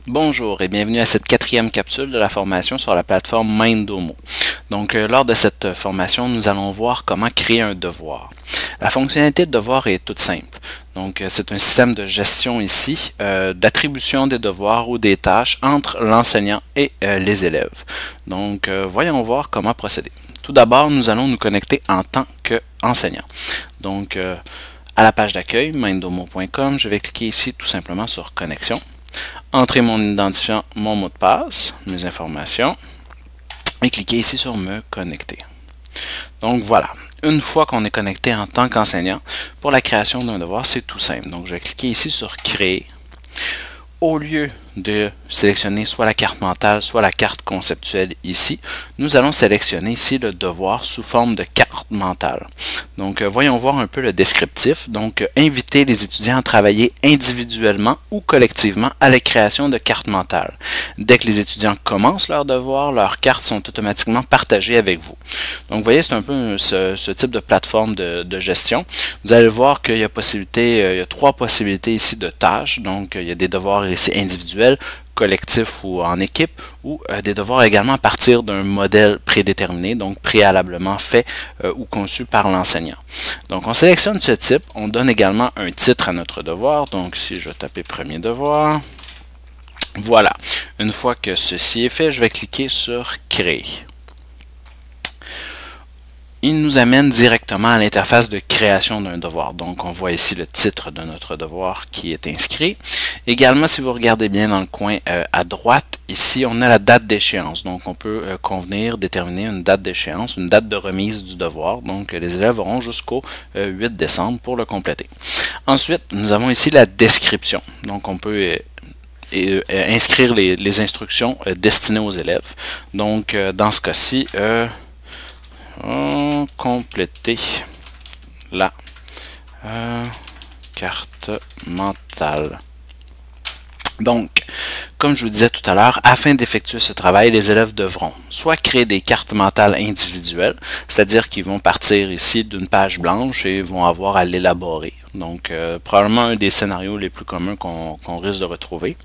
Bonjour et bienvenue à cette quatrième capsule de la formation sur la plateforme Mindomo. Lors de cette formation, nous allons voir comment créer un devoir. La fonctionnalité de devoir est toute simple. C'est un système de gestion ici, d'attribution des devoirs ou des tâches entre l'enseignant et les élèves. Voyons voir comment procéder. Tout d'abord, nous allons nous connecter en tant qu'enseignant. À la page d'accueil, mindomo.com, je vais cliquer ici tout simplement sur Connexion. Entrer mon identifiant, mon mot de passe, mes informations, et cliquer ici sur Me connecter. Donc voilà, une fois qu'on est connecté en tant qu'enseignant, pour la création d'un devoir, c'est tout simple. Donc je vais cliquer ici sur Créer. Au lieu de sélectionner soit la carte mentale, soit la carte conceptuelle ici, nous allons sélectionner ici le devoir sous forme de carte mentale. Voyons voir un peu le descriptif. Inviter les étudiants à travailler individuellement ou collectivement à la création de cartes mentales. Dès que les étudiants commencent leur devoir, leurs cartes sont automatiquement partagées avec vous. Donc, vous voyez, c'est un peu ce type de plateforme de gestion. Vous allez voir qu'il y a trois possibilités ici de tâches. Il y a des devoirs ici individuels, collectifs ou en équipe, ou des devoirs également à partir d'un modèle prédéterminé, donc préalablement fait ou conçu par l'enseignant. Donc on sélectionne ce type, on donne également un titre à notre devoir, donc si je vais taper premier devoir, voilà. Une fois que ceci est fait, je vais cliquer sur Créer. Il nous amène directement à l'interface de création d'un devoir. Donc, on voit ici le titre de notre devoir qui est inscrit. Également, si vous regardez bien dans le coin à droite, ici, on a la date d'échéance. Donc, on peut déterminer une date d'échéance, une date de remise du devoir. Donc, les élèves auront jusqu'au 8 décembre pour le compléter. Ensuite, nous avons ici la description. Donc, on peut inscrire les instructions destinées aux élèves. Dans ce cas-ci, compléter la carte mentale. Donc, comme je vous disais tout à l'heure, afin d'effectuer ce travail, les élèves devront soit créer des cartes mentales individuelles, c'est-à-dire qu'ils vont partir ici d'une page blanche et vont avoir à l'élaborer. Probablement un des scénarios les plus communs qu'on risque de retrouver.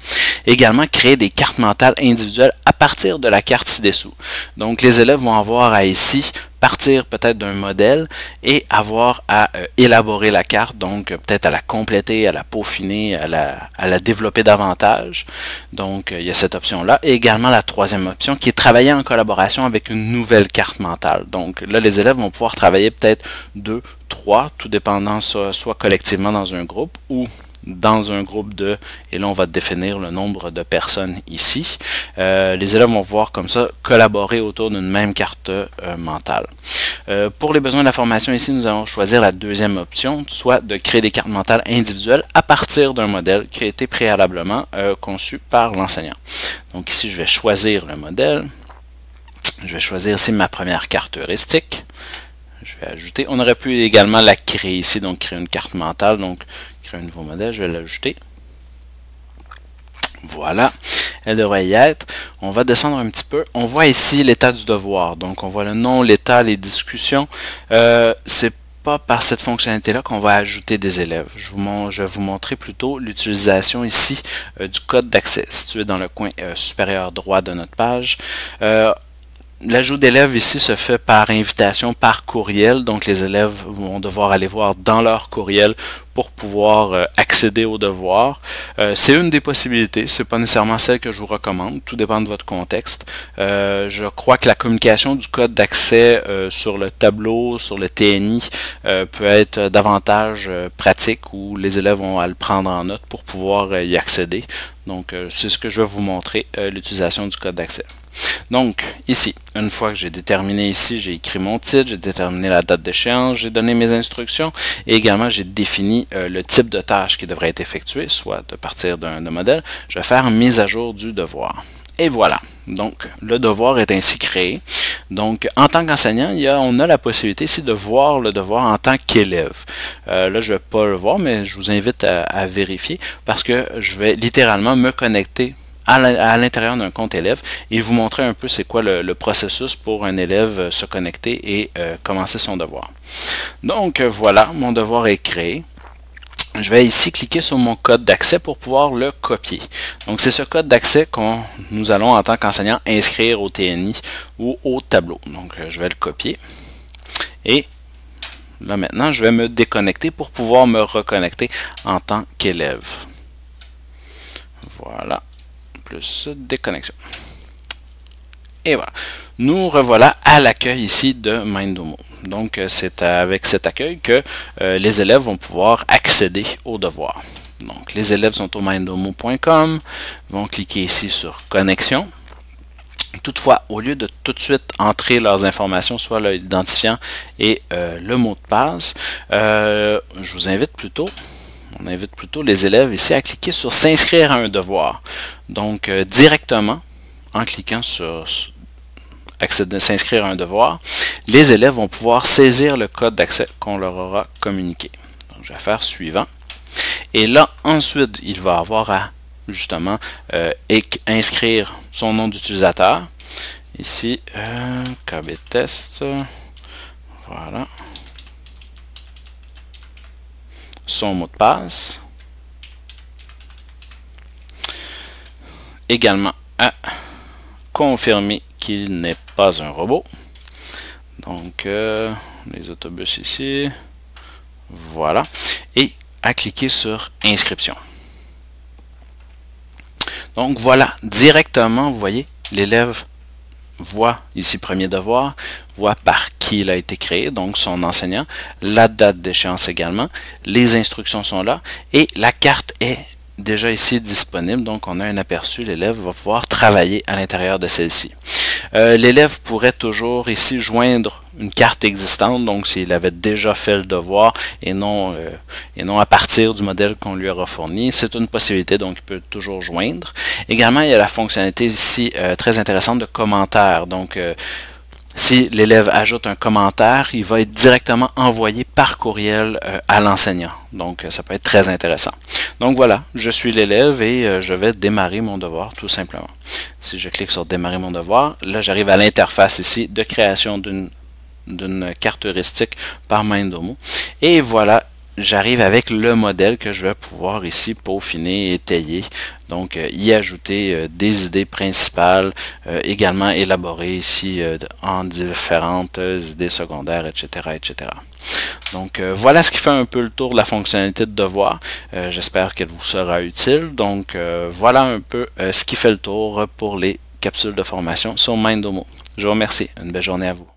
Également, créer des cartes mentales individuelles à partir de la carte ci-dessous. Donc, les élèves vont avoir à ici partir peut-être d'un modèle et avoir à élaborer la carte, donc peut-être à la compléter, à la peaufiner, à la développer davantage. Il y a cette option-là. Et également la troisième option qui est travailler en collaboration avec une nouvelle carte mentale. Donc là, les élèves vont pouvoir travailler peut-être 2, 3, tout dépendant soit collectivement dans un groupe ou dans un groupe de, et là on va définir le nombre de personnes ici. Les élèves vont pouvoir comme ça collaborer autour d'une même carte mentale. Pour les besoins de la formation ici, nous allons choisir la deuxième option, soit de créer des cartes mentales individuelles à partir d'un modèle qui a été préalablement conçu par l'enseignant. Donc ici je vais choisir le modèle, je vais choisir ici ma première carte heuristique. Je vais ajouter, on aurait pu également la créer ici, donc créer une carte mentale, donc créer un nouveau modèle, je vais l'ajouter. Voilà, elle devrait y être. On va descendre un petit peu. On voit ici l'état du devoir. Donc on voit le nom, l'état, les discussions. C'est pas par cette fonctionnalité-là qu'on va ajouter des élèves. Je vais vous montrer plutôt l'utilisation ici du code d'accès, situé dans le coin supérieur droit de notre page. L'ajout d'élèves ici se fait par invitation, par courriel. Donc, les élèves vont devoir aller voir dans leur courriel pour pouvoir accéder au devoir. C'est une des possibilités. C'est pas nécessairement celle que je vous recommande. Tout dépend de votre contexte. Je crois que la communication du code d'accès sur le tableau, sur le TNI, peut être davantage pratique où les élèves vont le prendre en note pour pouvoir y accéder. Donc, c'est ce que je vais vous montrer, l'utilisation du code d'accès. Donc, ici, une fois que j'ai déterminé ici, j'ai écrit mon titre, j'ai déterminé la date d'échéance, j'ai donné mes instructions et également j'ai défini le type de tâche qui devrait être effectuée, soit de partir d'un modèle. Je vais faire mise à jour du devoir. Et voilà. Donc, le devoir est ainsi créé. Donc, en tant qu'enseignant, on a la possibilité ici de voir le devoir en tant qu'élève. Là, je ne vais pas le voir, mais je vous invite à vérifier parce que je vais littéralement me connecter à l'intérieur d'un compte élève et vous montrer un peu c'est quoi le processus pour un élève se connecter et commencer son devoir. Donc voilà, mon devoir est créé. je vais ici cliquer sur mon code d'accès pour pouvoir le copier. Donc c'est ce code d'accès qu'on nous allons en tant qu'enseignant inscrire au TNI ou au tableau. Donc je vais le copier et là maintenant je vais me déconnecter pour pouvoir me reconnecter en tant qu'élève. Voilà, plus déconnexion. Et voilà, nous revoilà à l'accueil ici de Mindomo. Donc c'est avec cet accueil que les élèves vont pouvoir accéder aux devoirs. Donc les élèves sont au mindomo.com, vont cliquer ici sur connexion. Toutefois, au lieu de tout de suite entrer leurs informations, soit l'identifiant et le mot de passe, je vous invite plutôt, on invite plutôt les élèves ici à cliquer sur s'inscrire à un devoir. Donc directement, en cliquant sur s'inscrire à un devoir, les élèves vont pouvoir saisir le code d'accès qu'on leur aura communiqué. Donc, je vais faire suivant. Et là, ensuite, il va avoir à justement inscrire son nom d'utilisateur. Ici, KB test. Voilà. Son mot de passe. Également à confirmer qu'il n'est pas un robot. Donc, les autobus ici. Voilà. Et à cliquer sur inscription. Donc voilà, directement, vous voyez, l'élève voit ici premier devoir, voit par qui il a été créé, donc son enseignant, la date d'échéance également, les instructions sont là et la carte est déjà ici disponible, donc on a un aperçu, l'élève va pouvoir travailler à l'intérieur de celle-ci. L'élève pourrait toujours ici joindre une carte existante, donc s'il avait déjà fait le devoir et non à partir du modèle qu'on lui aura fourni, c'est une possibilité, donc il peut toujours joindre. Également, il y a la fonctionnalité ici très intéressante de commentaires, donc si l'élève ajoute un commentaire, il va être directement envoyé par courriel à l'enseignant. Donc, ça peut être très intéressant. Donc voilà, je suis l'élève et je vais démarrer mon devoir tout simplement. Si je clique sur démarrer mon devoir, là j'arrive à l'interface ici de création d'une carte heuristique par Mindomo. Et voilà, j'arrive avec le modèle que je vais pouvoir ici peaufiner et étayer. Donc, y ajouter des idées principales, également élaborer ici en différentes idées secondaires, etc., etc. Donc, voilà ce qui fait un peu le tour de la fonctionnalité de devoir. J'espère qu'elle vous sera utile. Donc, voilà un peu ce qui fait le tour pour les capsules de formation sur Mindomo. Je vous remercie. Une belle journée à vous.